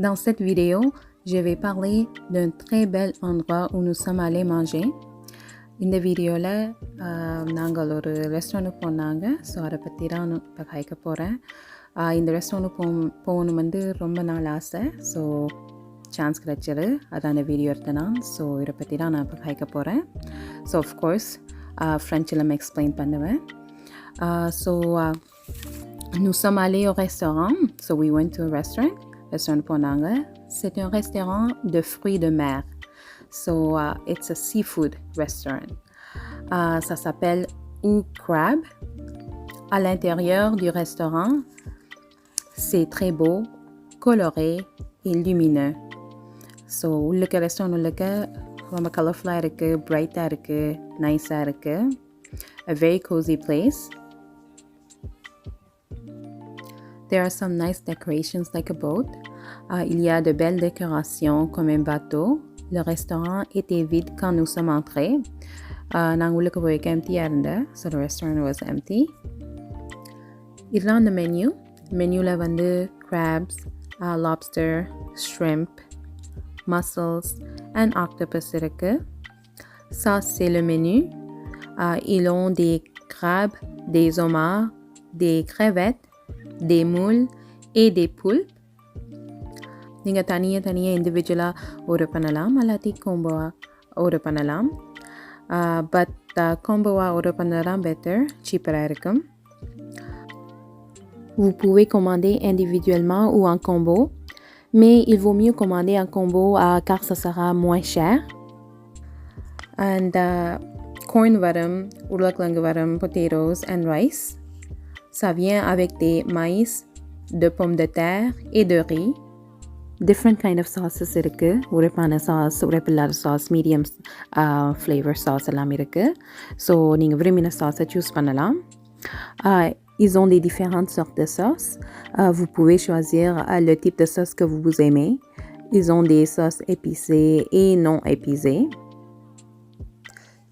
Dans cette vidéo, je vais parler d'un très bel endroit où nous sommes allés manger. இந்த வீடியோவில் நாங்கள் ஒரு ரெஸ்டாரண்ட்டுக்கு போனாங்க. ஸோ அதை பற்றி தான் நான் இப்போ கேட்க போகிறேன். இந்த ரெஸ்டாரண்ட்டு போகணும் வந்து ரொம்ப நாள் ஆசை. ஸோ சான்ஸ் கிடைச்சது, அதான் அந்த வீடியோ எடுத்தேன் நான். ஸோ இதை பற்றி தான் நான் இப்போ கேட்க போகிறேன். ஸோ ஆஃப்கோர்ஸ் ஃப்ரெஞ்சில் நான் எக்ஸ்பிளைன் பண்ணுவேன். So nous sommes allés au restaurant. So we went to a restaurant போனாங்க. C'est un restaurant de fruits de mer. So it's a seafood restaurant. Ça s'appelle Ou Crab. À l'intérieur du restaurant, c'est très beau, coloré et lumineux. So உள்ளுக்க restaurant உள்ளுக்க ரொம்ப கலர்ஃபுல்லாக இருக்குது, பிரைட்டாக இருக்குது, நைஸாக இருக்குது. A very cozy place. There are some nice decorations like a boat. Il y a de belles décorations comme un bateau. Le restaurant était vide quand nous sommes entrés. நாங்கள் உள்ளுக்கு போய்க்க எம்டியாக இருந்தேன். So the restaurant was empty. இதுதான் அந்த மெனுவில் வந்து crabs, lobster, shrimp, mussels and octopus இருக்கு. Ça c'est le menu. Ils ont des crabes, des homards, des crevettes, des moules et des poulpes. நீங்கள் தனியாக இண்டிவிஜுவலாக ஆர்டர் பண்ணலாம், அல்லாட்டி கோம்போவாக ஆர்டர் பண்ணலாம். பட் கோம்போவாக ஆர்டர் பண்ணது தான் பெட்டர், சீப்பராக இருக்கும். Vous pouvez commander individuellement ou en combo, mais il vaut mieux commander en combo car ça sera moins cher. And corn varum, உருளைக்கிழங்கு varum, potatoes and rice. Ça vient avec des maïs, de pommes de terre et de riz. Different kind of sauces இருக்குது. உரைப்பான sauce, உரைப்பில்லாத sauce, medium flavour sauce எல்லாம் இருக்குது. So நீங்கள் விரும்பின சாஸை choose பண்ணலாம். Ils ont des différentes sortes de sauces. Vous pouvez choisir le type de sauce que vous aimez. Ils ont des sauces épicées et non épicées.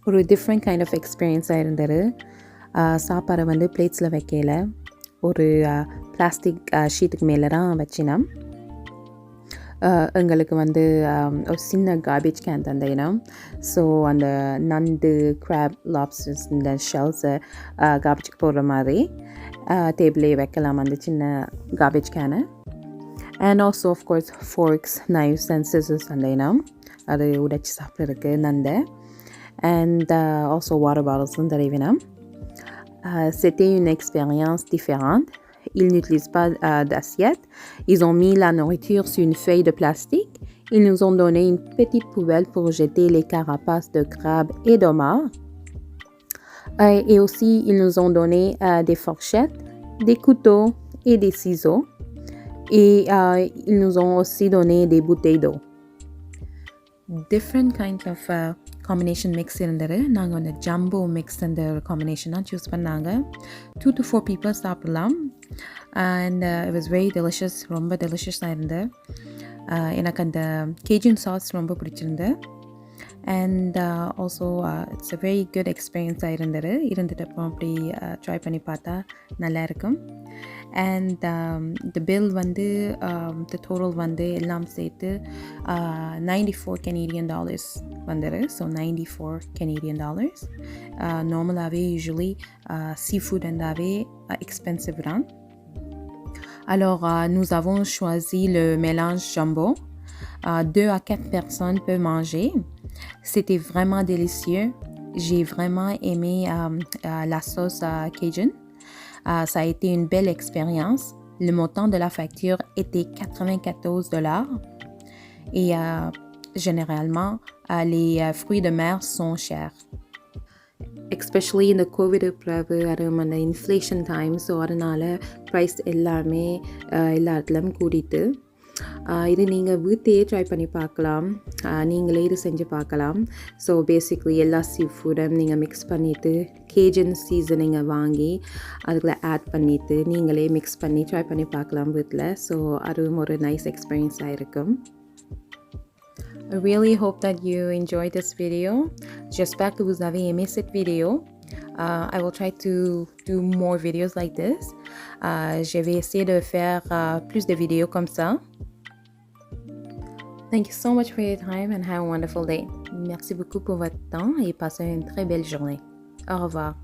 ஒரு different kind of experience-ஆக இருந்தது. சாப்பாடை வந்து பிளேட்ஸில் வைக்கல, ஒரு பிளாஸ்டிக் ஷீட்டுக்கு மேலே தான் வச்சினோம். எங்களுக்கு வந்து ஒரு சின்ன கார்பேஜ் கேன் தந்தேன். ஸோ அந்த நண்டு, கிராப், லாப்ஸ்டர்ஸ் இந்த ஷெல்ஸை கார்பேஜுக்கு போடுற மாதிரி டேபிளே வைக்கலாம் அந்த சின்ன கார்பேஜ் கேனை. And also of course forks, knives and scissors தந்தேன், அது உடைச்சி சாப்பிட்றதுக்கு நண்டை. அண்ட் ஆல்சோ வாட்டர் பாட்டில்ஸும் தருவினோம். C'était une expérience différente. Ils n'utilisent pas d'assiette. Ils ont mis la nourriture sur une feuille de plastique. Ils nous ont donné une petite poubelle pour jeter les carapaces de crabes et d'homards. Et aussi, ils nous ont donné des fourchettes, des couteaux et des ciseaux. Et ils nous ont aussi donné des bouteilles d'eau. Different kinds of combination mix இருந்தது. நாங்கள் அந்த jumbo mix அந்த combination தான் choose பண்ணாங்க. 2 to 4 people சாப்பிடலாம். And it was very delicious, ரொம்ப டெலிஷியஸாக இருந்தது. எனக்கு அந்த கேஜன் சாஸ் ரொம்ப பிடிச்சிருந்தது. And also it's a very good எக்ஸ்பீரியன்ஸாக இருந்துட்டு அப்புறம் அப்படி ட்ரை பண்ணி பார்த்தா நல்லா இருக்கும். அண்ட் த பில் வந்து த டோட்டல் வந்து எல்லாம் சேர்த்து $94 Canadian வந்தது. So $94 Canadian. நார்மலாகவே யூஸ்வலி சீ ஃபுட் இருந்தாவே எக்ஸ்பென்சிவ் தான். Alors, nous avons choisi le mélange jumbo. 2 à 4 personnes peuvent manger. C'était vraiment délicieux. J'ai vraiment aimé la sauce Cajun. Ça a été une belle expérience. Le montant de la facture était $94. Et généralement, les fruits de mer sont chers. Especially in the COVID அதுவும் அந்த inflation time. So அதனால் price எல்லாமே எல்லா இடத்துலையும் கூடிட்டு. இது நீங்கள் வீட்டையே try பண்ணி பார்க்கலாம், நீங்களே இது செஞ்சு பார்க்கலாம். ஸோ பேசிக்லி எல்லா சீ ஃபுட்டும் நீங்கள் மிக்ஸ் பண்ணிவிட்டு கேஜன் சீசனிங்கை வாங்கி அதுக்குள்ளே ஆட் பண்ணிவிட்டு நீங்களே மிக்ஸ் பண்ணி ட்ரை பண்ணி பார்க்கலாம் வீட்டில். ஸோ அதுவும் ஒரு நைஸ் எக்ஸ்பீரியன்ஸாக இருக்கும். I really hope that you enjoyed this video. J'espère que vous avez aimé cette vidéo. I will try to do more videos like this. Je vais essayer de faire plus de vidéos comme ça. Thank you so much for your time and have a wonderful day. Merci beaucoup pour votre temps et passez une très belle journée. Au revoir.